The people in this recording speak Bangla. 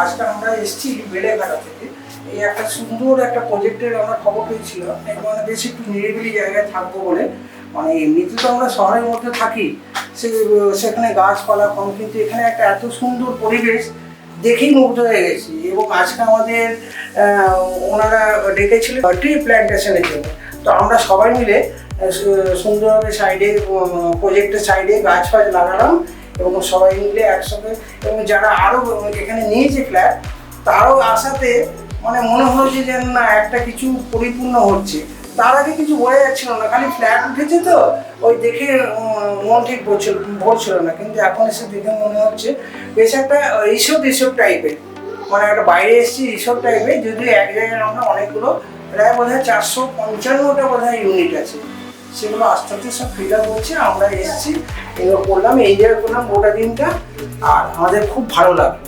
আজকে আমরা এসেছি বেলেঘাটা থেকে। এই একটা সুন্দর একটা প্রজেক্টের আমরা খবর পেয়েছিলাম, মানে বেশ একটু নিরিবিলি জায়গায় থাকবো বলে। মানে এমনিতে তো আমরা শহরের মধ্যে থাকি, সেখানে গাছপালা কম, কিন্তু এখানে একটা এত সুন্দর পরিবেশ দেখেই মুগ্ধ হয়ে গেছি। এবং আজকে আমাদের ওনারা ডেকেছিলেন ট্রি প্ল্যান্টেশনের জন্য। তো আমরা সবাই মিলে সুন্দরভাবে সাইডে, প্রজেক্টের সাইডে গাছ ফাছ লাগালাম এবং সবাই মিলে একসাথে। এবং যারা আরও এখানে নিয়েছে ফ্ল্যাট, তারও আশাতে মানে মনে হয়েছে যে না একটা কিছু পরিপূর্ণ হচ্ছে। তার আগে কিছু বোঝা যাচ্ছিল না, খালি ফ্ল্যাট উঠেছে তো ওই দেখে মন ঠিক ভরছিল না। কিন্তু এখন এসে দেখে মনে হচ্ছে বেশ একটা রিসোর্ট টাইপের, মানে একটা বাইরে এসেছি রিসোর্ট টাইপের। যদিও এক জায়গায় আমরা অনেকগুলো, প্রায় বোধ হয় 455টা বোধ হয় ইউনিট আছে, সেগুলো আস্তে আস্তে সব ফিল আপ হচ্ছে। আমরা এসেছি, এগুলো করলাম, এনজয় করলাম গোটা দিনটা, আর আমাদের খুব ভালো লাগলো।